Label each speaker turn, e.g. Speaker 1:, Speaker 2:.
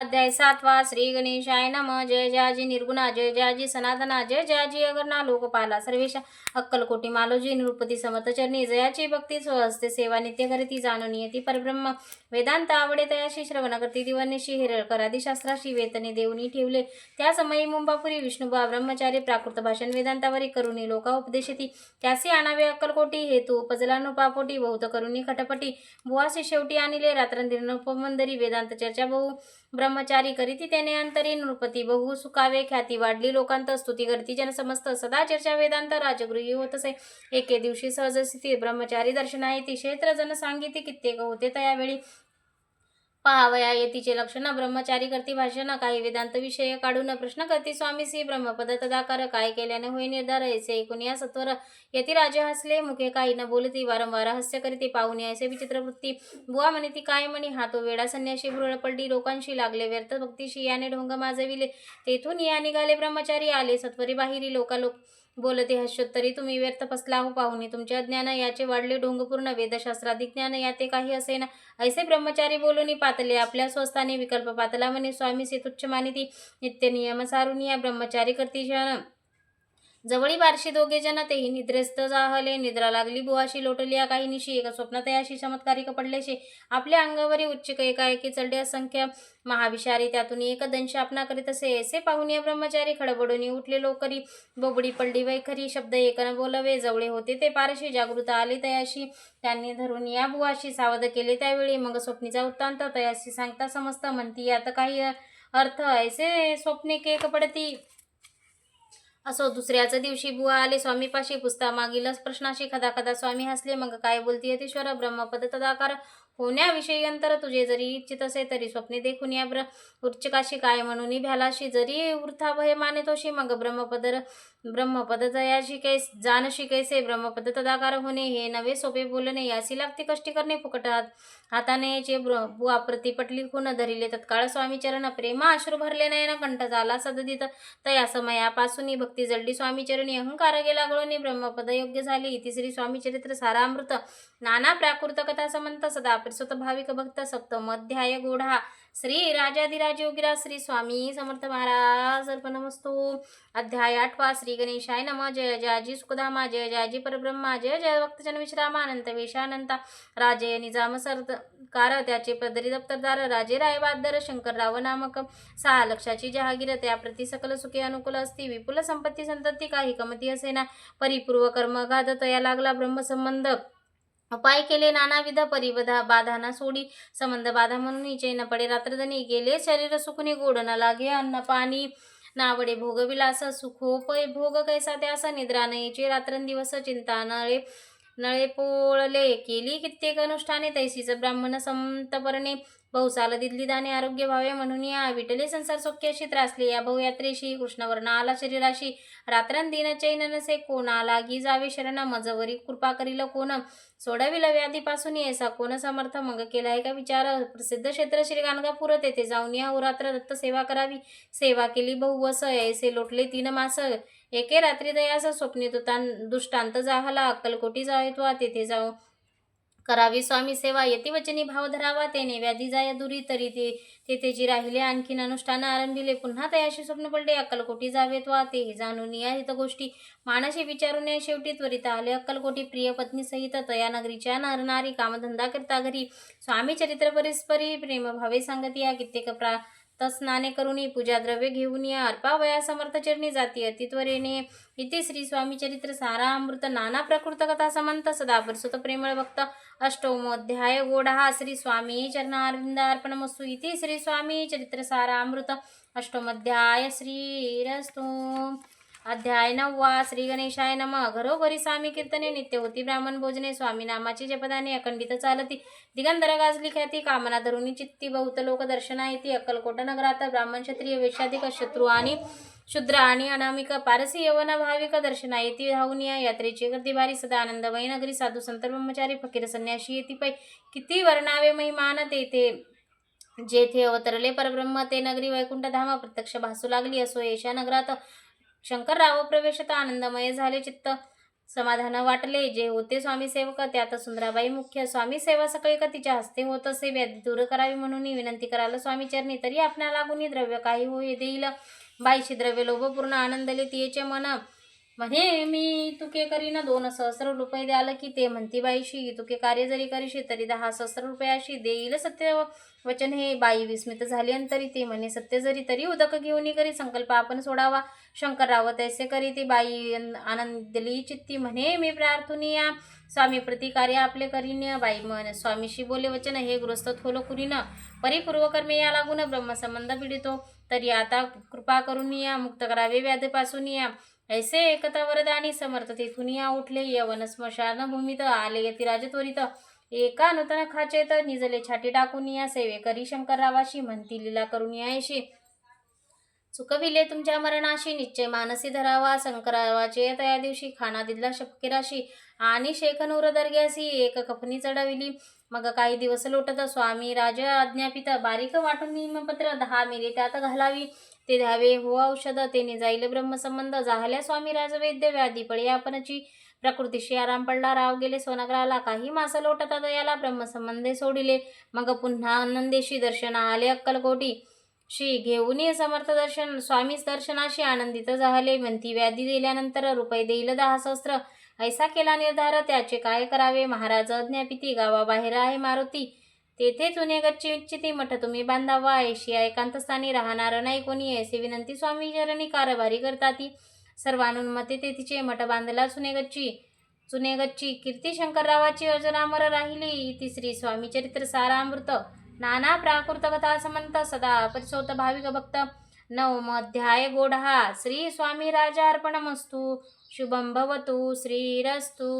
Speaker 1: अध्याय 7वा श्री गणेशाय नमः. जय जयाजी निर्गुणा, जय जयाजी सनातना, जय जयाजी अगरना लोकपाला, सर्वेशा अक्कलकोटी मालोजी नृपती समर्थ चरणी, जयाची भक्ती स्वहस्ते सेवा नित्य करीती, जाणून येती परब्रह्म वेदांत आवडे तयाशी, श्रवण करती दिवनेशी, हिरळ करादी शास्त्राशी, वेतने देऊनी ठेवले त्या समयी मुंबापुरी, विष्णुबा ब्रह्मचारी प्राकृत भाषण वेदांतावरी करुणी लोका उपदेशिती, त्यासी आणावे अक्कलकोटी, हेतू उपजला नृपापोटी, बहुत करुणी खटपटी, बुवासी शेवटी आणिले रात्रंदिन नृपमंदरी, वेदांत चर्चा बहु ब्रह्मचारी करीती तेने अंतरी, नृपती बहु सुखावे, ख्याती वाढली लोकांत, स्तुती करती जन समस्त, सदा चर्चा वेदांत, राजगृही होतसे एके दिवशी सहजस्थिती, ब्रह्मचारी दर्शना येती, क्षेत्र जन सांगिती, कित्येक होते तयावेळी पहावया येतीचे लक्षण, ब्रह्मचारी करती भाषण, काही वेदांत विषय काढून प्रश्न करती स्वामीसी, ब्रह्मपद तदाकार, काय केल्याने होई निर्धार, ऐसे ऐकून या सत्वर यती राजे हसले, मुखे काही न बोलती, वारंवार हास्य करीती, पाहुणे ऐसे विचित्र वृत्ती, बुवा म्हणती काय म्हणी, हातो वेडा संन्याशी, भुरळ पडली लोकांशी, लागले व्यर्थ भक्तीशी, याने ढोंग माजविले, तेथून या निघाले ब्रह्मचारी, आले सत्वरी बाहिरी, लोकालोक बोलते हर्षोत्तरी, तुम्ही व्यर्थ फसला हो पाहुणे, तुमचे अज्ञान याचे वाढले ढोंगपूर्ण, वेदशास्त्राधिक ज्ञान याते काही असेना, ऐसे ब्रह्मचारी बोलूनी पातले, आपल्या स्वस्थाने विकल्प पातला म्हणे, स्वामी से तुच्छ मानिती, नित्य नियम सारुनिया, ब्रह्मचारी करती क्षण जवळी बारशी दोघे जन, तेही निद्रेस्त जाहले, निद्रा लागली बुवाशी, लोटलिया काही निशी, एका स्वप्नात याशी चमत्कारिक पडलेशे, आपल्या अंगावरी उच्चिक एकाएकी चढले असंख्य महाविषारी, त्यातून एक दंश आपणा करीत असे, ऐसे पाहुनिया ब्रह्मचारी खडबडून उठले लोकरी, बोबडी पडली वैखरी, शब्द एक न बोलवे, जवळे होते ते पारशी, जागृत आली तयाशी, त्यांनी धरून या बुवाशी सावध केले त्यावेळी, मग स्वप्नीचा वृत्तांत तयाशी सांगता समस्त, म्हणती यात काही अर्थ, ऐसे स्वप्ने केक पडती असो. दुसऱ्याच दिवशी बुवा आले स्वामीपाशी, पुसता मागील प्रश्नाशी, खदा खदा स्वामी हसले, मग काय बोलती यतीश्वर, ब्रह्मपद तदाकार होण्याविषयी अंतर, तुझे जरी इच्छित असे तरी स्वप्ने देखून या उच्चकाशी, काय म्हणून भ्यालाशी, जरी वृथा भय मानेतोशी, मग ब्रह्मपद जयाशी कैस जानशी, कैसे ब्रह्मपद तदाकार होणे, हे नवे सोपे बोलणे, यासी लागते कष्टी करणे, फुकट हाताने याचे बुवा प्रतिपटली खून, धरिले तत्काळ स्वामी चरण, प्रेमा अश्रू भरले नयन, कंठ झाला सददित, तया समयापासून भक्ती जडली स्वामी चरणी, अहंकार गेला गळून, ब्रह्मपद योग्य झाली, तिसरी स्वामी चरित्र सारामृत, नाना प्राकृत कथा समंत, सदा प्रसुत भाविक भक्त, सप्तम अध्याय गोढा. श्री राजाधिराज योगीराज श्री स्वामी समर्थ महाराज अर्पणमस्तु. अध्याय 8वा श्री गणेशाय नमः. जय जयाजी सुखधामा, जय जयाजी परब्रह्मा, जय जय भक्तजन विश्रामा, अनंत वेशानंता, राजे निजाम सरकार, त्याचे पदरी दप्तरदार, राजे रायबादर, शंकरराव नामक 6 लक्षाची जहागीर, त्याप्रती सकल सुखे अनुकूल असती, विपुल संपत्ती संतती, काही कमती असेना, परिपूर्व कर्म गाध, तया लागला ब्रह्मसंबंध, उपाय केले नानाविध, बाधाना सोडी, संबंध बाधा म्हणून चैन पडे रात्रदनी, गेले शरीर सुखनी, गोड न लागे अन्न पाणी, नावडे भोग विलास, सुखोपय भोग कैसा त्यास, निद्रा नयेचे रात्रंदिवस, चिंता नळे पोळले, केली कित्येक अनुष्ठाने, तैसीच ब्राह्मण संतपरणे, बहुसाल दिदली दाने, आरोग्य व्हावे म्हणून या विटले संसार सौख्याशी, त्रासले या बहुयात्रेशी, कृष्णवर्ण आला शरीराशी, रात्रंदिन चैन नसे, कोणा लागी जावे शरण, मजवरी कृपा करील कोण, सोडविल व्याधीपासून ऐसा कोण समर्थ, मग केलाय का विचार, प्रसिद्ध क्षेत्र श्री गाणगापूर, तेथे जाऊन या रात्र दत्त सेवा करावी, सेवा केली बहुवस, ऐसे लोटले 3 मास, एके रात्री दयास स्वप्नी दुष्टांत जाहला, अक्कलकोटी जावे तेथे जाऊ करावी स्वामी सेवा, यतिवचनी भाव धरावा, तेने व्याधी जाय दुरी, तरी तेथे जी राहिले आणखीन अनुष्ठान आरंभिले, पुन्हा तयाशी स्वप्न पडले, अक्कलकोटी जावे तेही जाणून या हित गोष्टी, मानसी विचारून या शेवटी त्वरित आले अक्कलकोटी, प्रिय पत्नी सहित, तया नगरीच्या नरनारी, कामधंदा करता घरी, स्वामी चरित्र परिस्परी, प्रेम भावे सांगती या, कित्येक तस्नाने करुणी, पूजा द्रव्य घेऊन या, अर्पावया समर्थ चरणी, जाती अतित्वरेने, इति श्री स्वामी चरित्र सारामृत, नाना प्रकृत कथा समंत, सदा प्रसुत प्रेमळ भक्त, अष्टमोध्याय गोढा. श्री स्वामी चरणारविंदार्पणमस्तु. इति श्री स्वामी चरित्र सारामृत अष्टमोध्याय. श्रीरस्तु. अध्याय 9वा. श्री गणेशाय नमः. घरोघरी स्वामी कीर्तने, नित्य होती ब्राह्मण भोजने, स्वामी नामाची जपदाने अखंडित चालती, दिगंधर गाजली ख्याती, कामना धरुणी चित्ती, बहुत लोक दर्शना येती, अक्कलकोट नगरात ब्राह्मण क्षत्रिय वैश्याधिक शत्रू आणि शूद्र आणि अनामिक, पारसी यवन भाविक दर्शना येती, धावून या यात्रेची गर्दी भारी, सदा आनंदमयी नगरी, साधू संत ब्रह्मचारी फकीर संन्याशी येती पै, किती वर्णावे महिमान, तेथे जेथे अवतरले परब्रह्म, ते नगरी वैकुंठ धाम प्रत्यक्ष भासू लागली, असो येशा नगरात शंकरराव प्रवेशता, आनंदमय झाले चित्त, समाधान वाटले. जे होते स्वामी सेवक त्यात सुंदराबाई मुख्य. स्वामी सेवा सगळे का तिच्या हस्ते होत असे. व्याधी दूर करावी म्हणून विनंती करायला स्वामी चरणी. तरी आपणा लागून द्रव्य काही होय देईल. बाईशी द्रव्य लोभ पूर्ण आनंदले तिचे मन. म्हणे मी तुके करीन 2 सहस्र रुपये द्याल की. ते म्हणती बाईशी तुके कार्य जरी करीशी तरी 10 सहस्र रुपयाशी देईल सत्य वचन हे. बाई विस्मित झाली अंतरी. ते म्हणे सत्य जरी तरी उदक घेऊन करी संकल्प आपण सोडावा. शंकरराव तैसे करी. ती बाई आनंदली चित्ती. म्हणे मी प्रार्थुनिया स्वामी प्रति कार्य आपले करीन. बाई म्हण स्वामीशी बोले वचन हे गृहस्थ थोल कुरीन. परिपूर्व कर्मे या लागून ब्रह्मसंबंध पिडितो. तरी आता कृपा करून या मुक्त करावे व्याधीपासून या. ऐसे एकता वरदानी समर्थ तेथून या उठले. यवन स्मशान भूमीत आले यतिराज त्वरित. एका नूतन खाचेत निजले छाटी टाकून या. सेवे करी शंकररावाशी म्हणती लीला करून यायशी. चुकविले तुमच्या मरणाशी निश्चय मानसी धरावा. शंकररावाचे त्या दिवशी खाना दिला फकीराशी. आणि शेख नूर दर्ग्यासी एक कफनी चढविली. मग काही दिवस लोटत स्वामी राज आज्ञापित. बारीक वाटून निमपत्र 10 मिरे त्यात घालावी. ते द्यावे हो औषध तेने जाईल ब्रह्मसंबंध. झाल्या स्वामी राजवैद्य व्याधी पडे आपणची. प्रकृतीशी आराम पडला राव गेले स्वनगराला. काही मास लोटता दयाला ब्रह्मसंबंधे सोडिले. मग पुन्हा आनंदेशी दर्शन आले अक्कलकोटी. श्री घेऊन समर्थ दर्शन स्वामीच दर्शनाशी आनंदित झाले. म्हणती व्याधी दिल्यानंतर रुपये देईल 10 सहस्र. ऐसा केला निर्धार त्याचे काय करावे. महाराज अज्ञापिती गावाबाहेर आहे मारुती. तेथे जुने गच्ची इच्छिती मठ तुम्ही बांधावा. ऐशी एकांतस्थानी राहणार नाही कोणी. ऐसे विनंती स्वामी चरणी कारभारी करताती. सर्वानुमते ते तिचे मठ बांधला चुने गच्ची. कीर्ती शंकररावाची अजरामर राहिली. तिसरी स्वामी चरित्र सारामृत. नाना प्राकृत कथा समंत सदा परिसोत भाविक भक्त. 9 अध्याय गोढा. श्री स्वामी राजा अर्पणमस्तु. शुभम भवतु. श्रीरस्तु.